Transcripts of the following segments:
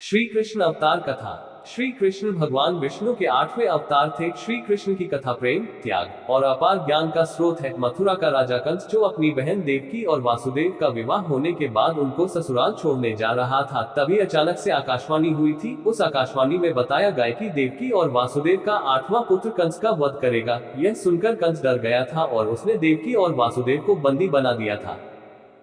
श्री कृष्ण अवतार कथा। श्री कृष्ण भगवान विष्णु के 8वें अवतार थे। श्री कृष्ण की कथा प्रेम, त्याग और अपार ज्ञान का स्रोत है। मथुरा का राजा कंस, जो अपनी बहन देवकी और वासुदेव का विवाह होने के बाद उनको ससुराल छोड़ने जा रहा था, तभी अचानक से आकाशवाणी हुई थी। उस आकाशवाणी में बताया गया कि देवकी और वासुदेव का 8वां पुत्र कंस का वध करेगा। यह सुनकर कंस डर गया था और उसने देवकी और वासुदेव को बंदी बना दिया था।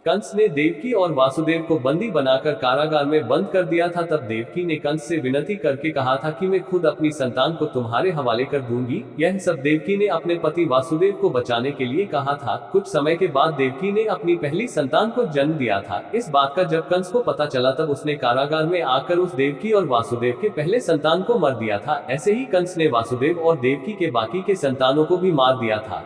कंस ने देवकी और वासुदेव को बंदी बनाकर कारागार में बंद कर दिया था। तब देवकी ने कंस से विनती करके कहा था कि मैं खुद अपनी संतान को तुम्हारे हवाले कर दूंगी। यह सब देवकी ने अपने पति वासुदेव को बचाने के लिए कहा था। कुछ समय के बाद देवकी ने अपनी पहली संतान को जन्म दिया था। इस बात का जब कंस को पता चला, तब उसने कारागार में आकर उस देवकी और वासुदेव के पहले संतान को मार दिया था। ऐसे ही कंस ने वासुदेव और देवकी के बाकी के संतानों को भी मार दिया था।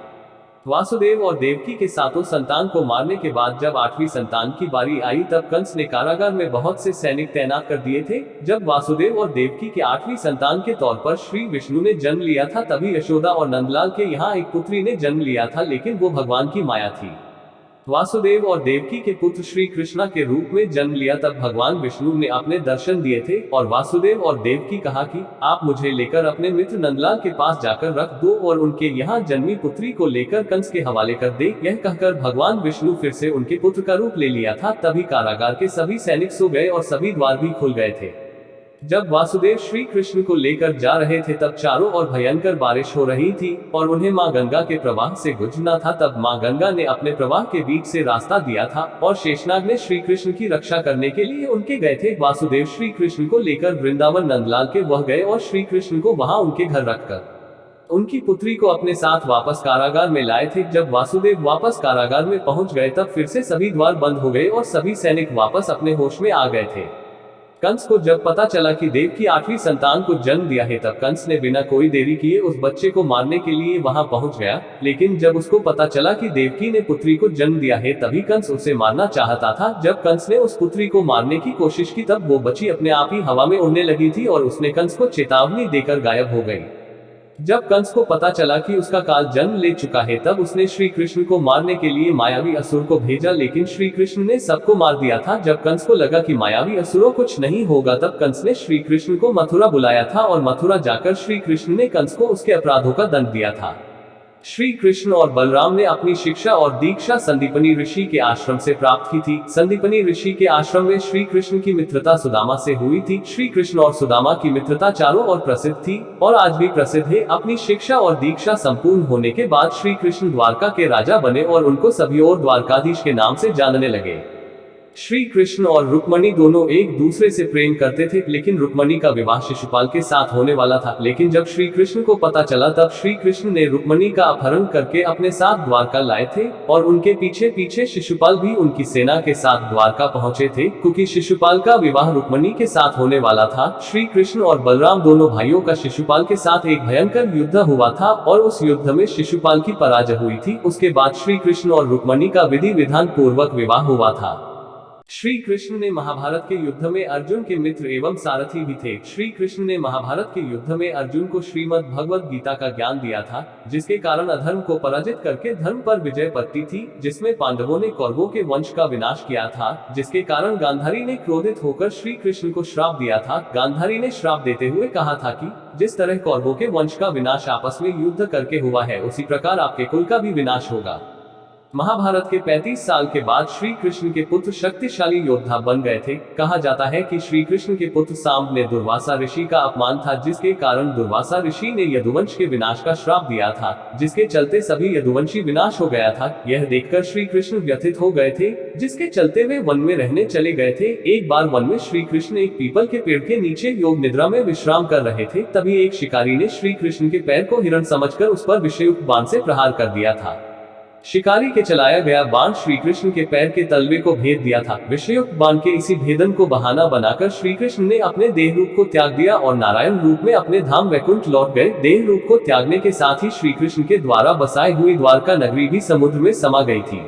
वासुदेव और देवकी के सातों संतान को मारने के बाद जब 8वीं संतान की बारी आई, तब कंस ने कारागार में बहुत से सैनिक तैनात कर दिए थे। जब वासुदेव और देवकी के 8वीं संतान के तौर पर श्री विष्णु ने जन्म लिया था, तभी यशोदा और नंदलाल के यहाँ एक पुत्री ने जन्म लिया था, लेकिन वो भगवान की माया थी। वासुदेव और देवकी के पुत्र श्री कृष्णा के रूप में जन्म लिया। तब भगवान विष्णु ने अपने दर्शन दिए थे और वासुदेव और देवकी कहा कि आप मुझे लेकर अपने मित्र नंदलाल के पास जाकर रख दो और उनके यहाँ जन्मी पुत्री को लेकर कंस के हवाले कर दे। यह कहकर भगवान विष्णु फिर से उनके पुत्र का रूप ले लिया था। तभी कारागार के सभी सैनिक सो गए और सभी द्वार भी खुल गए थे। जब वासुदेव श्री कृष्ण को लेकर जा रहे थे, तब चारों ओर भयंकर बारिश हो रही थी और उन्हें मां गंगा के प्रवाह से गुजरना था। तब मां गंगा ने अपने प्रवाह के बीच से रास्ता दिया था और शेषनाग ने श्री कृष्ण की रक्षा करने के लिए उनके गए थे। वासुदेव श्री कृष्ण को लेकर वृंदावन नंदलाल के वह गए और श्री कृष्ण को वहां उनके घर रखकर उनकी पुत्री को अपने साथ वापस कारागार में लाए थे। जब वासुदेव वापस कारागार में पहुंच गए, तब फिर से सभी द्वार बंद हो गए और सभी सैनिक वापस अपने होश में आ गए थे। कंस को जब पता चला कि देव की 8वीं संतान को जन्म दिया है, तब कंस ने बिना कोई देरी किए उस बच्चे को मारने के लिए वहां पहुंच गया। लेकिन जब उसको पता चला कि देवकी ने पुत्री को जन्म दिया है, तभी कंस उसे मारना चाहता था। जब कंस ने उस पुत्री को मारने की कोशिश की, तब वो बच्ची अपने आप ही हवा में उड़ने लगी थी और उसने कंस को चेतावनी देकर गायब हो गई। जब कंस को पता चला कि उसका काल जन्म ले चुका है, तब उसने श्री कृष्ण को मारने के लिए मायावी असुर को भेजा, लेकिन श्री कृष्ण ने सबको मार दिया था। जब कंस को लगा कि मायावी असुरों कुछ नहीं होगा, तब कंस ने श्री कृष्ण को मथुरा बुलाया था और मथुरा जाकर श्री कृष्ण ने कंस को उसके अपराधों का दंड दिया था। श्री कृष्ण और बलराम ने अपनी शिक्षा और दीक्षा संदीपनी ऋषि के आश्रम से प्राप्त की थी। संदीपनी ऋषि के आश्रम में श्री कृष्ण की मित्रता सुदामा से हुई थी। श्री कृष्ण और सुदामा की मित्रता चारों ओर प्रसिद्ध थी और आज भी प्रसिद्ध है। अपनी शिक्षा और दीक्षा संपूर्ण होने के बाद श्री कृष्ण द्वारका के राजा बने और उनको सभी और द्वारकाधीश के नाम से जानने लगे। श्री कृष्ण और रुक्मणी दोनों एक दूसरे से प्रेम करते थे, लेकिन रुक्मणी का विवाह शिशुपाल के साथ होने वाला था। लेकिन जब श्री कृष्ण को पता चला, तब श्री कृष्ण ने रुक्मणी का अपहरण करके अपने साथ द्वारका लाए थे और उनके पीछे पीछे शिशुपाल भी उनकी सेना के साथ द्वारका पहुंचे थे, क्योंकि शिशुपाल का विवाह रुक्मणी के साथ होने वाला था। श्री कृष्ण और बलराम दोनों भाइयों का शिशुपाल के साथ एक भयंकर युद्ध हुआ था और उस युद्ध में शिशुपाल की पराजय हुई थी। उसके बाद श्री कृष्ण और रुक्मणी का विधि विधान पूर्वक विवाह हुआ था। श्री कृष्ण ने महाभारत के युद्ध में अर्जुन के मित्र एवं सारथी भी थे। श्री कृष्ण ने महाभारत के युद्ध में अर्जुन को श्रीमद् भगवद गीता का ज्ञान दिया था, जिसके कारण अधर्म को पराजित करके धर्म पर विजय पड़ती थी, जिसमें पांडवों ने कौरवों के वंश का विनाश किया था, जिसके कारण गांधारी ने क्रोधित होकर श्री कृष्ण को श्राप दिया था। गांधारी ने श्राप देते हुए कहा था कि जिस तरह कौरवों के वंश का विनाश आपस में युद्ध करके हुआ है, उसी प्रकार आपके कुल का भी विनाश होगा। महाभारत के 35 साल के बाद श्री कृष्ण के पुत्र शक्तिशाली योद्धा बन गए थे। कहा जाता है कि श्री कृष्ण के पुत्र सांब ने दुर्वासा ऋषि का अपमान था, जिसके कारण दुर्वासा ऋषि ने यदुवंश के विनाश का श्राप दिया था, जिसके चलते सभी यदुवंशी विनाश हो गया था। यह देखकर श्री कृष्ण व्यथित हो गए थे, जिसके चलते वे वन में रहने चले गए थे। एक बार वन में श्री कृष्ण एक पीपल के पेड़ के नीचे योग निद्रा में विश्राम कर रहे थे। तभी एक शिकारी ने श्री कृष्ण के पैर को हिरण समझकर उस पर विषयुक्त बाण से प्रहार कर दिया था। शिकारी के चलाया गया बाण श्री कृष्ण के पैर के तलवे को भेद दिया था। विषयुक्त बाण के इसी भेदन को बहाना बनाकर श्री कृष्ण ने अपने देह रूप को त्याग दिया और नारायण रूप में अपने धाम वैकुंठ लौट गए। देह रूप को त्यागने के साथ ही श्री कृष्ण के द्वारा बसाई हुई द्वारका नगरी भी समुद्र में समा गई थी।